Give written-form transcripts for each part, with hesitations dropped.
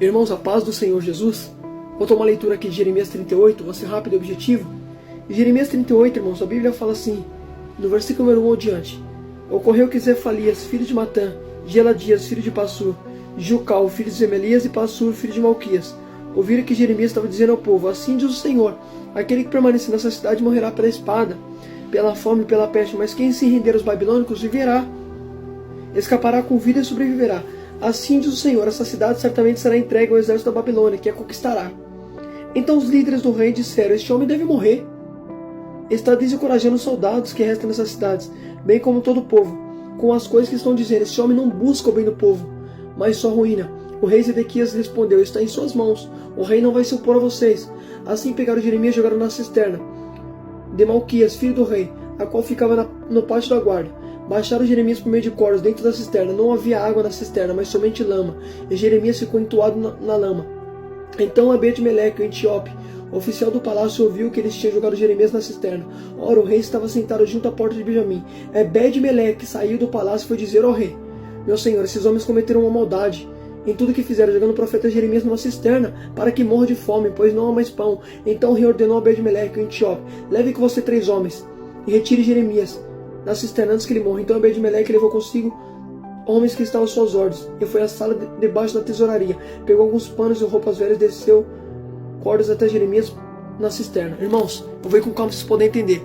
Irmãos, a paz do Senhor Jesus. Vou tomar a leitura aqui de Jeremias 38, vou ser rápido e objetivo. Em Jeremias 38, irmãos, a Bíblia fala assim, no versículo número 1 adiante. Ocorreu que Zefalias, filho de Matã, Geladias, filho de Passur, Jucal, filho de Zemelias, e Passur, filho de Malquias, ouviram que Jeremias estava dizendo ao povo: assim diz o Senhor, aquele que permanecer nessa cidade morrerá pela espada, pela fome e pela peste, mas quem se render aos babilônicos viverá, escapará com vida e sobreviverá. Assim diz o Senhor, essa cidade certamente será entregue ao exército da Babilônia, que a conquistará. Então os líderes do rei disseram: este homem deve morrer. Está desencorajando os soldados que restam nessas cidades, bem como todo o povo, com as coisas que estão dizendo. Este homem não busca o bem do povo, mas só ruína. O rei Zedequias respondeu: está em suas mãos, o rei não vai se opor a vocês. Assim pegaram Jeremias e jogaram na cisterna de Malquias, filho do rei, a qual ficava no pátio da guarda. Baixaram Jeremias por meio de cordas dentro da cisterna. Não havia água na cisterna, mas somente lama, e Jeremias ficou entoado na lama. Então Ebed-Meleque, o etíope, oficial do palácio, ouviu que eles tinham jogado Jeremias na cisterna. Ora, o rei estava sentado junto à porta de Benjamim. Ebed-Meleque saiu do palácio e foi dizer ao rei: meu senhor, esses homens cometeram uma maldade em tudo que fizeram, jogando o profeta Jeremias numa cisterna, para que morra de fome, pois não há mais pão. Então o rei ordenou a Ebed-Meleque, o etíope: leve com você 3 homens e retire Jeremias da cisterna antes que ele morra. Então Ebed-Meleque levou consigo homens que estavam aos suas ordens, e foi à sala debaixo da tesouraria, pegou alguns panos e roupas velhas, desceu cordas até Jeremias na cisterna. Irmãos, eu vou ir com calma para vocês poderem entender.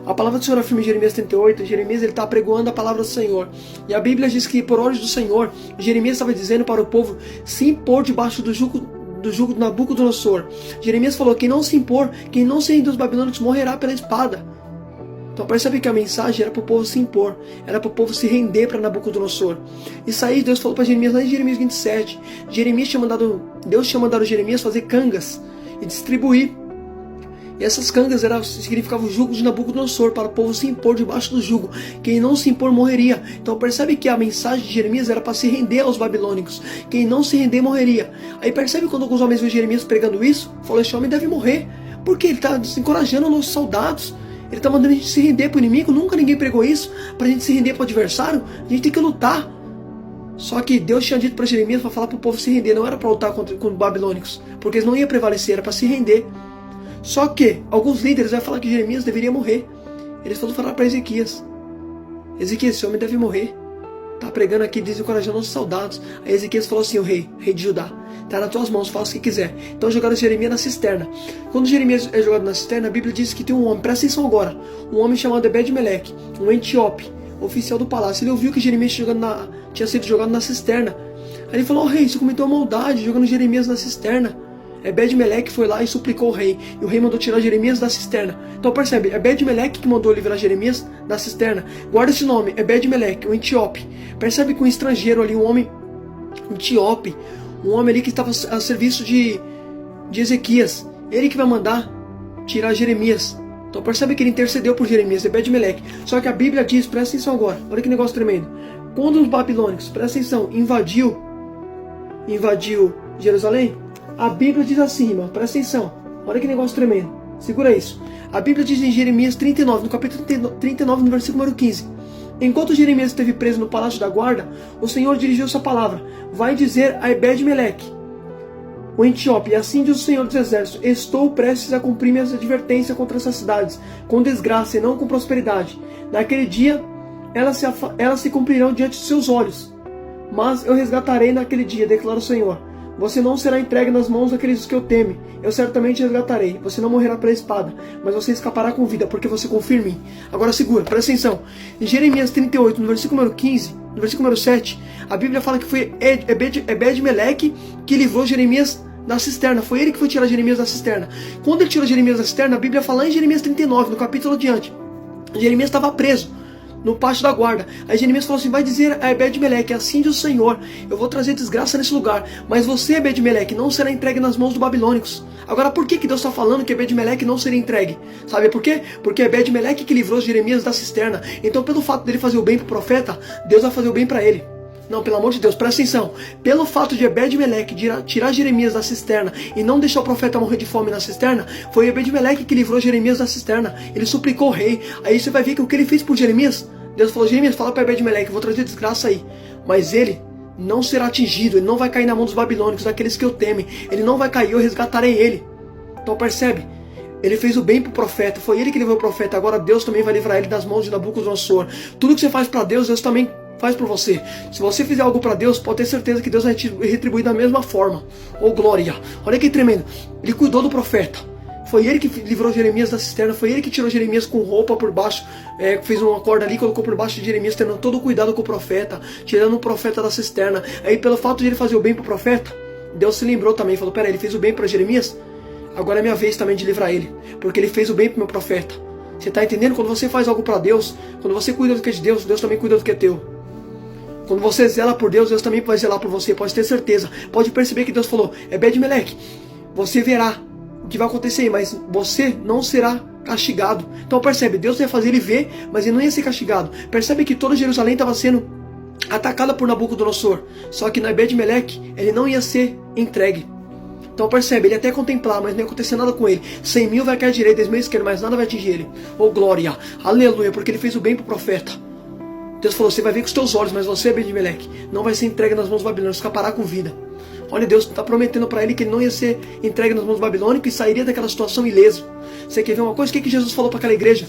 A palavra do Senhor afirma em Jeremias 38, Jeremias ele está apregoando a palavra do Senhor. E a Bíblia diz que por ordem do Senhor, Jeremias estava dizendo para o povo se impor debaixo do jugo de Nabucodonosor. Jeremias falou: quem não se impor, quem não se render aos babilônicos morrerá pela espada. Então percebe que a mensagem era para o povo se impor, era para o povo se render para Nabucodonosor. Isso aí Deus falou para Jeremias lá em Jeremias 27. Deus tinha mandado Jeremias fazer cangas e distribuir. E essas cangas significavam o jugo de Nabucodonosor, para o povo se impor debaixo do jugo. Quem não se impor morreria. Então percebe que a mensagem de Jeremias era para se render aos babilônicos. Quem não se render morreria. Aí percebe quando alguns homens viram Jeremias pregando isso, falou: este homem deve morrer, porque ele está desencorajando os nossos soldados. Ele está mandando a gente se render para o inimigo. Nunca ninguém pregou isso. Para a gente se render para o adversário, a gente tem que lutar. Só que Deus tinha dito para Jeremias para falar para o povo se render. Não era para lutar contra os babilônicos, porque eles não iam prevalecer, era para se render. Só que alguns líderes vão falar que Jeremias deveria morrer. Eles foram falar para Ezequias: Ezequias, esse homem deve morrer. Está pregando aqui, desencorajando os soldados. Aí Ezequias falou assim: o rei de Judá, está nas tuas mãos, faça o que quiser. Então jogaram Jeremias na cisterna. Quando Jeremias é jogado na cisterna, a Bíblia diz que tem um homem, presta atenção agora, um homem chamado Ebed-Meleque, um etíope, oficial do palácio. Ele ouviu que Jeremias tinha sido jogado na cisterna. Aí ele falou: rei, você cometeu uma maldade jogando Jeremias na cisterna. Ebed-Meleque foi lá e suplicou ao rei, e o rei mandou tirar Jeremias da cisterna. Então percebe, Ebed-Meleque que mandou livrar Jeremias da cisterna. Guarda esse nome, Ebed-Meleque, um etíope. Percebe que um estrangeiro ali, um homem etíope, um homem ali que estava a serviço de Ezequias, ele que vai mandar tirar Jeremias. Então percebe que ele intercedeu por Jeremias, Ebed-Meleque. Só que a Bíblia diz, presta atenção agora, olha que negócio tremendo. Quando os babilônicos, presta atenção, invadiu Jerusalém, a Bíblia diz assim, irmão, presta atenção, olha que negócio tremendo, segura isso. A Bíblia diz em Jeremias 39, no capítulo 39, no versículo número 15: enquanto Jeremias esteve preso no palácio da guarda, o Senhor dirigiu sua palavra: vai dizer a Ebed-Meleque, o etíope, assim diz o Senhor dos Exércitos: estou prestes a cumprir minhas advertências contra essas cidades, com desgraça e não com prosperidade. Naquele dia, elas se cumprirão diante de seus olhos, mas eu resgatarei naquele dia, declara o Senhor. Você não será entregue nas mãos daqueles que eu teme. Eu certamente resgatarei. Você não morrerá pela espada, mas você escapará com vida, porque você confia em mim. Agora segura, presta atenção. Em Jeremias 38, no versículo número 15, no versículo número 7, a Bíblia fala que foi Ebed-Meleque que livrou Jeremias da cisterna. Foi ele que foi tirar Jeremias da cisterna. Quando ele tirou Jeremias da cisterna, a Bíblia fala em Jeremias 39, no capítulo adiante, Jeremias estava preso no pátio da guarda. Aí Jeremias falou assim: vai dizer a Ebed-Meleque, assim diz o Senhor, eu vou trazer desgraça nesse lugar, mas você, Ebed-Meleque, não será entregue nas mãos dos babilônicos. Agora, por que Deus está falando que Ebed-Meleque não seria entregue? Sabe por quê? Porque é Ebed-Meleque que livrou Jeremias da cisterna. Então, pelo fato dele fazer o bem para o profeta, Deus vai fazer o bem para ele. Não, pelo amor de Deus, presta atenção. Pelo fato de Ebed-Meleque tirar Jeremias da cisterna e não deixar o profeta morrer de fome na cisterna, foi Ebed-Meleque que livrou Jeremias da cisterna. Ele suplicou o rei. Aí você vai ver que o que ele fez por Jeremias, Deus falou: Jeremias, fala para Ebed-Meleque, eu vou trazer desgraça aí. Mas ele não será atingido, ele não vai cair na mão dos babilônicos, daqueles que o temem. Ele não vai cair, eu resgatarei ele. Então percebe? Ele fez o bem para o profeta, foi ele que livrou o profeta, agora Deus também vai livrar ele das mãos de Nabucodonosor. Tudo que você faz para Deus, Deus também faz por você. Se você fizer algo para Deus, pode ter certeza que Deus vai retribuir da mesma forma. Oh glória! Olha que tremendo. Ele cuidou do profeta. Foi ele que livrou Jeremias da cisterna, foi ele que tirou Jeremias com roupa por baixo, fez uma corda ali, colocou por baixo de Jeremias, tendo todo o cuidado com o profeta, tirando o profeta da cisterna. Aí pelo fato de ele fazer o bem para o profeta, Deus se lembrou também, falou, pera, ele fez o bem para Jeremias? Agora é minha vez também de livrar ele, porque ele fez o bem para o meu profeta. Você está entendendo? Quando você faz algo para Deus, quando você cuida do que é de Deus, Deus também cuida do que é teu. Quando você zela por Deus, Deus também vai zelar por você, pode ter certeza. Pode perceber que Deus falou, Ebed-Meleque, você verá o que vai acontecer, mas você não será castigado. Então percebe, Deus ia fazer ele ver, mas ele não ia ser castigado. Percebe que toda Jerusalém estava sendo atacada por Nabucodonosor, só que Ebed-Meleque, ele não ia ser entregue. Então percebe, ele até contemplar, mas não ia acontecer nada com ele. 100 mil vai cair à direita, 10 mil à esquerda, mas nada vai atingir ele. Oh glória, aleluia, porque ele fez o bem para o profeta. Deus falou, você vai ver com os teus olhos, mas você, Ebed-Meleque, não vai ser entregue nas mãos dos babilônicos, escapará com vida. Olha, Deus está prometendo para ele que ele não ia ser entregue nas mãos dos babilônicos e sairia daquela situação ileso. Você quer ver uma coisa? O que Jesus falou para aquela igreja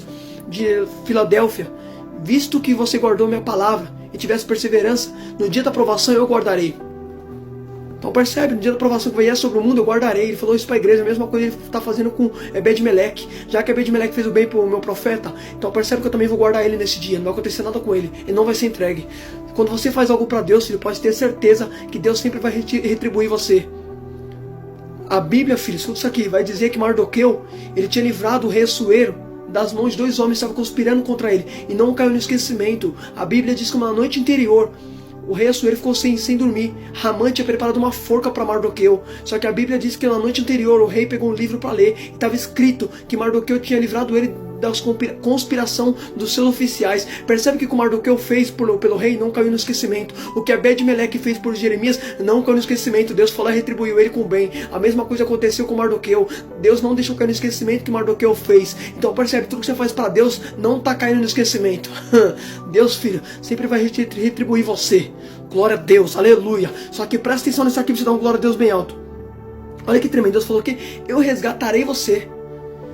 de Filadélfia? Visto que você guardou minha palavra e tivesse perseverança, no dia da provação eu guardarei. Então percebe, no dia da provação que vier sobre o mundo eu guardarei. Ele falou isso para a igreja, a mesma coisa ele está fazendo com Ebed-Meleque. Já que Ebed-Meleque fez o bem para o meu profeta, então percebe que eu também vou guardar ele nesse dia. Não vai acontecer nada com ele, ele não vai ser entregue. Quando você faz algo para Deus, filho, pode ter certeza que Deus sempre vai retribuir você. A Bíblia, filho, escuta isso aqui, vai dizer que Mardoqueu, ele tinha livrado o rei Assuero das mãos de 2 homens que estavam conspirando contra ele, e não caiu no esquecimento. A Bíblia diz que na noite anterior, o rei Assuero ficou sem dormir. Hamã tinha preparado uma forca para Mardoqueu. Só que a Bíblia diz que na noite anterior o rei pegou um livro para ler e estava escrito que Mardoqueu tinha livrado ele da conspiração dos seus oficiais. Percebe que o que Mardoqueu fez pelo rei não caiu no esquecimento. O que Ebed-Meleque fez por Jeremias não caiu no esquecimento. Deus falou e retribuiu ele com o bem. A mesma coisa aconteceu com Mardoqueu. Deus não deixou cair no esquecimento que Mardoqueu fez. Então percebe, tudo que você faz para Deus não está caindo no esquecimento. Deus, filho, sempre vai retribuir você. Glória a Deus, aleluia. Só que presta atenção nisso aqui para você dar um glória a Deus bem alto. Olha que tremendo, Deus falou que eu resgatarei você.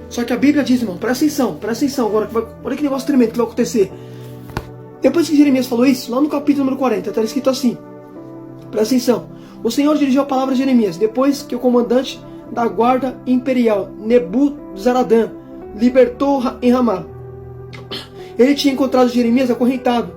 Só que a Bíblia diz, irmão, presta atenção agora, olha que negócio tremendo que vai acontecer. Depois que Jeremias falou isso, lá no capítulo número 40, está escrito assim, presta atenção. O Senhor dirigiu a palavra a Jeremias, depois que o comandante da guarda imperial, Nebuzaradã, libertou em Ramá. Ele tinha encontrado Jeremias acorrentado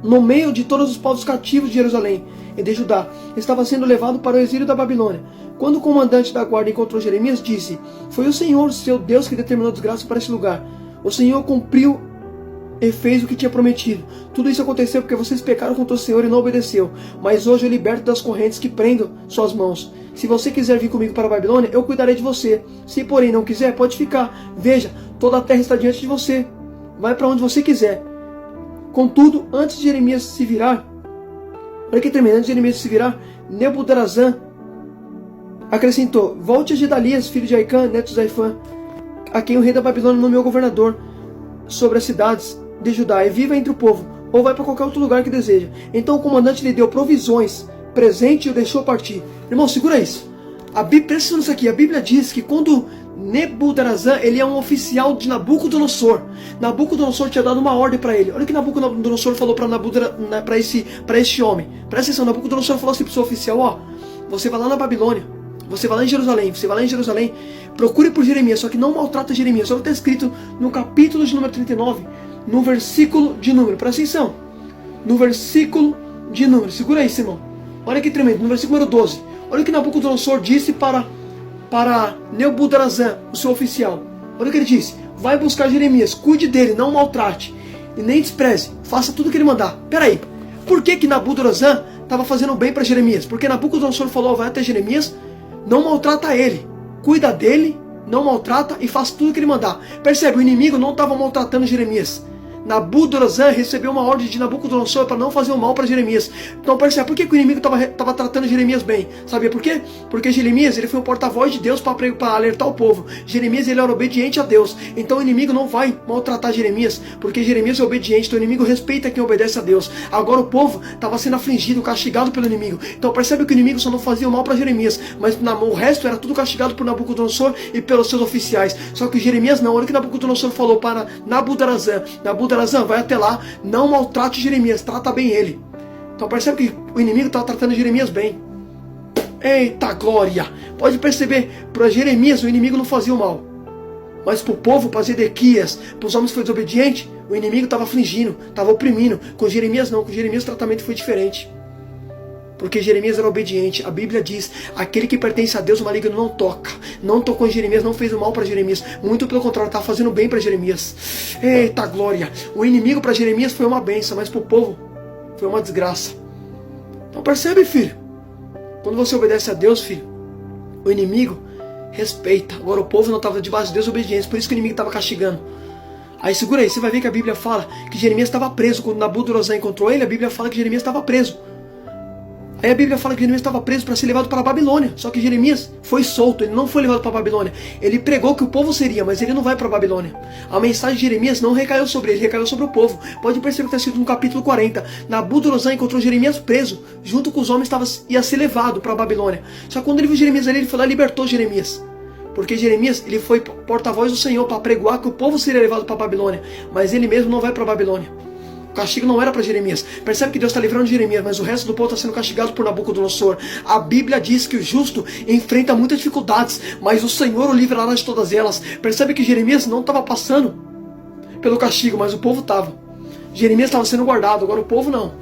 no meio de todos os povos cativos de Jerusalém e de Judá. Estava sendo levado para o exílio da Babilônia. Quando o comandante da guarda encontrou Jeremias, disse, foi o Senhor, seu Deus, que determinou desgraça para esse lugar. O Senhor cumpriu e fez o que tinha prometido. Tudo isso aconteceu porque vocês pecaram contra o Senhor e não obedeceu. Mas hoje eu liberto das correntes que prendam suas mãos. Se você quiser vir comigo para a Babilônia, eu cuidarei de você. Se porém não quiser, pode ficar. Veja, toda a terra está diante de você. Vai para onde você quiser. Contudo, antes de Jeremias se virar, olha que tremendo, antes de Jeremias se virar, Nebuzaradã acrescentou, volte a Gedalias, filho de Aicã, neto de Zaifã, a quem o rei da Babilônia nomeou governador sobre as cidades de Judá, e viva entre o povo, ou vai para qualquer outro lugar que deseja. Então o comandante lhe deu provisões, presente e o deixou partir. Irmão, segura isso. Presta atenção nisso aqui, a Bíblia diz que quando Nebuzaradã, ele é um oficial de Nabucodonosor. Nabucodonosor tinha dado uma ordem para ele. Olha o que Nabucodonosor falou para esse homem. Presta atenção, Nabucodonosor falou assim para o seu oficial, ó, você vai lá na Babilônia, você vai lá em Jerusalém, procure por Jeremias, só que não maltrata Jeremias. Só está escrito no capítulo de número 39, no versículo de número, presta atenção, no versículo de número, segura aí, irmão. Olha que tremendo, no versículo número 12, olha o que Nabucodonosor disse para Nebuzaradã, o seu oficial. Olha o que ele disse, vai buscar Jeremias, cuide dele, não maltrate, e nem despreze, faça tudo o que ele mandar. Peraí, por que Nabuzaradã estava fazendo bem para Jeremias? Porque Nabucodonosor falou, vai até Jeremias, não maltrata ele, cuida dele, não maltrata e faz tudo o que ele mandar. Percebe, o inimigo não estava maltratando Jeremias. Nabucodonosor recebeu uma ordem de Nabucodonosor para não fazer o mal para Jeremias. Então percebe por que o inimigo estava tratando Jeremias bem? Sabia por quê? Porque Jeremias ele foi um porta-voz de Deus para alertar o povo. Jeremias ele era obediente a Deus. Então o inimigo não vai maltratar Jeremias, porque Jeremias é obediente. Então o inimigo respeita quem obedece a Deus. Agora o povo estava sendo afligido, castigado pelo inimigo. Então percebe que o inimigo só não fazia o mal para Jeremias, mas o resto era tudo castigado por Nabucodonosor e pelos seus oficiais. Só que Jeremias não. Olha o que Nabucodonosor falou para Nabucodonosor: Nabucodonosor, vai até lá, não maltrate Jeremias, trata bem ele. Então percebe que o inimigo estava tratando Jeremias bem. Eita glória! Pode perceber, para Jeremias o inimigo não fazia o mal, mas para o povo, para Zedequias, para os homens que foram desobedientes, o inimigo estava afligindo, estava oprimindo. Com Jeremias não, com Jeremias o tratamento foi diferente. Porque Jeremias era obediente. A Bíblia diz: aquele que pertence a Deus, o maligno não toca. Não tocou em Jeremias, não fez o mal para Jeremias. Muito pelo contrário, estava fazendo bem para Jeremias. Eita glória! O inimigo para Jeremias foi uma bênção, mas para o povo foi uma desgraça. Então percebe, filho? Quando você obedece a Deus, filho, o inimigo respeita. Agora o povo não estava debaixo de Deus obediência, por isso que o inimigo estava castigando. Aí segura aí, você vai ver que a Bíblia fala que Jeremias estava preso. Quando Nabucodonosor encontrou ele, a Bíblia fala que Jeremias estava preso. Aí a Bíblia fala que Jeremias estava preso para ser levado para a Babilônia. Só que Jeremias foi solto, ele não foi levado para a Babilônia. Ele pregou que o povo seria, mas ele não vai para a Babilônia. A mensagem de Jeremias não recaiu sobre ele, recaiu sobre o povo. Pode perceber que está escrito no capítulo 40. Nabucodonosor encontrou Jeremias preso, junto com os homens ia ser levado para a Babilônia. Só que quando ele viu Jeremias ali, ele foi lá e libertou Jeremias. Porque Jeremias ele foi porta-voz do Senhor para pregoar que o povo seria levado para a Babilônia. Mas ele mesmo não vai para a Babilônia. O castigo não era para Jeremias. Percebe que Deus está livrando Jeremias, mas o resto do povo está sendo castigado por Nabucodonosor. A Bíblia diz que o justo enfrenta muitas dificuldades, mas o Senhor o livrará de todas elas. Percebe que Jeremias não estava passando pelo castigo, mas o povo estava. Jeremias estava sendo guardado, agora o povo não.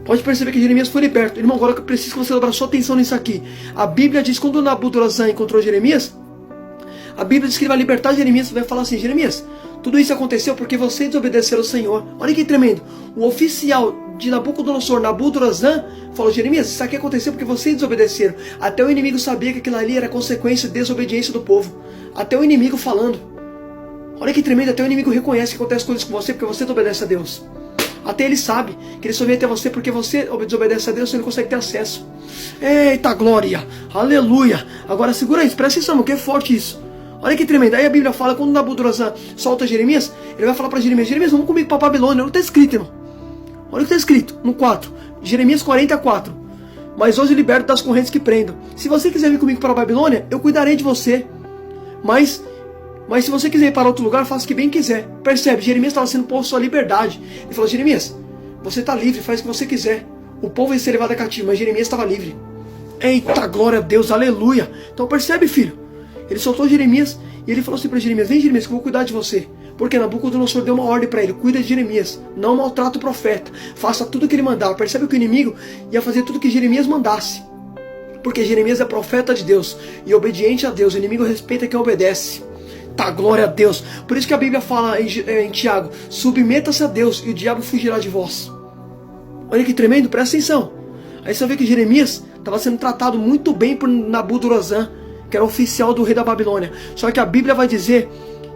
Pode perceber que Jeremias foi liberto. Irmão, agora eu preciso que você dobrar sua atenção nisso aqui. A Bíblia diz que quando Nabucodonosor encontrou Jeremias, a Bíblia diz que ele vai libertar Jeremias. Vai falar assim: Jeremias, tudo isso aconteceu porque você desobedeceu ao Senhor. Olha que tremendo. O oficial de Nabucodonosor, Nabucodonosor, falou: Jeremias, isso aqui aconteceu porque vocês desobedeceram. Até o inimigo sabia que aquilo ali era consequência de desobediência do povo. Até o inimigo falando. Olha que tremendo, até o inimigo reconhece que acontece coisas com você porque você desobedece a Deus. Até ele sabe que ele só vem até você porque você desobedece a Deus, você não consegue ter acesso. Eita glória, aleluia. Agora segura isso, presta atenção, que é forte isso. Olha que tremendo. Aí a Bíblia fala, quando Nabucodonosor solta Jeremias, ele vai falar para Jeremias: Jeremias, vamos comigo para a Babilônia. Olha o que está escrito, irmão. Olha o que está escrito no 4. Jeremias 44. Mas hoje liberto das correntes que prendam. Se você quiser vir comigo para a Babilônia, eu cuidarei de você. Mas se você quiser ir para outro lugar, faça o que bem quiser. Percebe? Jeremias estava sendo posto à liberdade. Ele falou: Jeremias, você está livre, faz o que você quiser. O povo ia ser levado a cativo, mas Jeremias estava livre. Eita, glória a Deus, aleluia. Então percebe, filho? Ele soltou Jeremias e ele falou assim para Jeremias: vem, Jeremias, que eu vou cuidar de você. Porque Nabucodonosor deu uma ordem para ele: cuida de Jeremias, não maltrata o profeta, faça tudo o que ele mandar. Percebe que o inimigo ia fazer tudo que Jeremias mandasse. Porque Jeremias é profeta de Deus e obediente a Deus. O inimigo respeita quem obedece. Tá, glória a Deus. Por isso que a Bíblia fala em Tiago: submeta-se a Deus e o diabo fugirá de vós. Olha que tremendo, presta atenção. Aí você vê que Jeremias estava sendo tratado muito bem por Nabucodonosor, que era oficial do rei da Babilônia. Só que a Bíblia vai dizer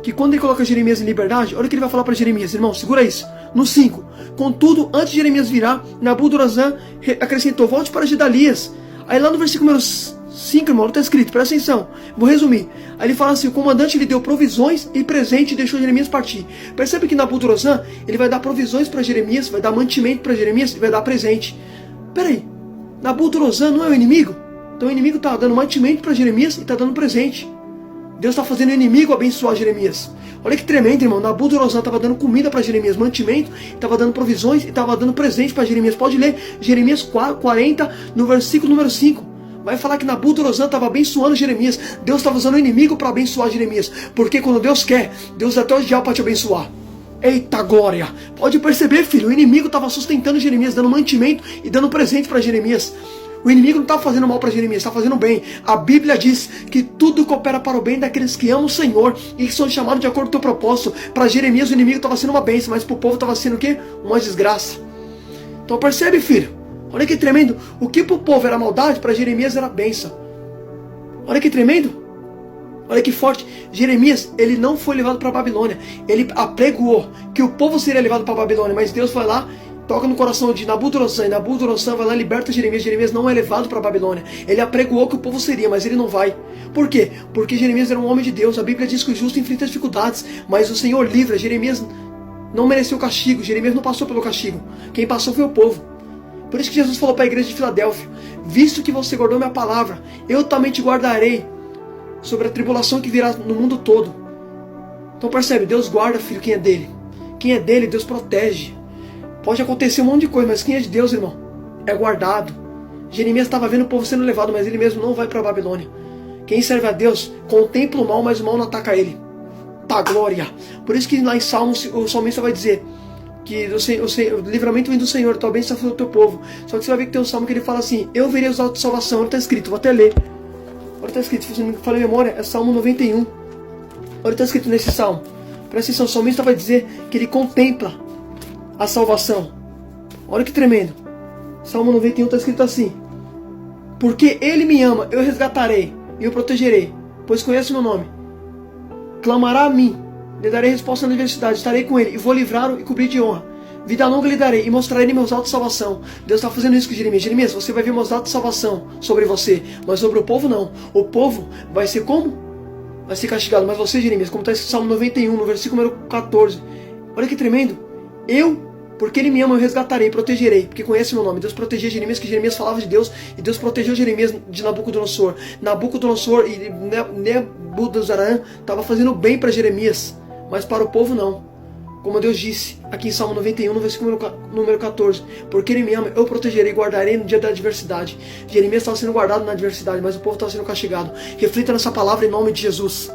que quando ele coloca Jeremias em liberdade, olha o que ele vai falar para Jeremias, irmão, segura isso. No 5, contudo, antes de Jeremias virar, Nabucodonosor acrescentou: volte para Gedalias. Aí lá no versículo número 5, irmão, está escrito, presta atenção, vou resumir. Aí ele fala assim: o comandante lhe deu provisões e presente e deixou Jeremias partir. Percebe que Nabucodonosor, ele vai dar provisões para Jeremias, vai dar mantimento para Jeremias e vai dar presente. Peraí, Nabucodonosor não é o inimigo? Então o inimigo está dando mantimento para Jeremias e está dando presente. Deus está fazendo o inimigo abençoar Jeremias. Olha que tremendo, irmão. Nabucodonosor estava dando comida para Jeremias, mantimento, estava dando provisões e estava dando presente para Jeremias. Pode ler Jeremias 40, no versículo número 5. Vai falar que Nabucodonosor estava abençoando Jeremias. Deus estava usando o inimigo para abençoar Jeremias. Porque quando Deus quer, Deus dá até o diabo para te abençoar. Eita glória! Pode perceber, filho, o inimigo estava sustentando Jeremias, dando mantimento e dando presente para Jeremias. O inimigo não está fazendo mal para Jeremias, está fazendo bem. A Bíblia diz que tudo coopera para o bem daqueles que amam o Senhor e que são chamados de acordo com o teu propósito. Para Jeremias o inimigo estava sendo uma bênção, mas para o povo estava sendo o quê? Uma desgraça. Então percebe, filho? Olha que tremendo. O que para o povo era maldade, para Jeremias era bênção. Olha que tremendo. Olha que forte. Jeremias, ele não foi levado para a Babilônia. Ele apregoou que o povo seria levado para a Babilônia, mas Deus foi lá, toca no coração de Nabucodonosor, e Nabucodonosor vai lá e liberta Jeremias. Jeremias não é levado para a Babilônia. Ele apregoou que o povo seria, mas ele não vai. Por quê? Porque Jeremias era um homem de Deus. A Bíblia diz que o justo enfrenta dificuldades, mas o Senhor livra. Jeremias não mereceu castigo. Jeremias não passou pelo castigo. Quem passou foi o povo. Por isso que Jesus falou para a igreja de Filadélfia: visto que você guardou minha palavra, eu também te guardarei sobre a tribulação que virá no mundo todo. Então percebe, Deus guarda, filho, quem é dele. Quem é dele, Deus protege. Pode acontecer um monte de coisa, mas quem é de Deus, irmão, é guardado. Jeremias estava vendo o povo sendo levado, mas ele mesmo não vai para a Babilônia. Quem serve a Deus contempla o mal, mas o mal não ataca ele. Tá, glória. Por isso que lá em Salmos o salmista vai dizer que o livramento vem do Senhor, tua bênção foi o teu povo. Só que você vai ver que tem um salmo que ele fala assim: eu verei os altos de salvação. Olha, está escrito, vou até ler. Olha, está escrito, se você não me falha a memória, é Salmo 91. Olha, está escrito nesse salmo. Presta atenção, o salmista vai dizer que ele contempla a salvação. Olha que tremendo. Salmo 91 está escrito assim: porque ele me ama, eu resgatarei e o protegerei, pois conhece o meu nome. Clamará a mim, lhe darei resposta na adversidade, estarei com ele e vou livrá-lo e cobrir de honra. Vida longa lhe darei e mostrarei meus atos de salvação. Deus está fazendo isso com Jeremias. Jeremias, você vai ver meus atos de salvação sobre você, mas sobre o povo não. O povo vai ser como? Vai ser castigado. Mas você, Jeremias, como está esse Salmo 91, no versículo número 14. Olha que tremendo. Porque ele me ama, eu resgatarei, protegerei, porque conhece meu nome. Deus protegia Jeremias, que Jeremias falava de Deus, e Deus protegeu Jeremias de Nabucodonosor. Nabucodonosor e Nebuzaradan estavam fazendo bem para Jeremias, mas para o povo não. Como Deus disse aqui em Salmo 91, no versículo número 14: porque ele me ama, eu protegerei e guardarei no dia da adversidade. Jeremias estava sendo guardado na adversidade, mas o povo estava sendo castigado. Reflita nessa palavra em nome de Jesus.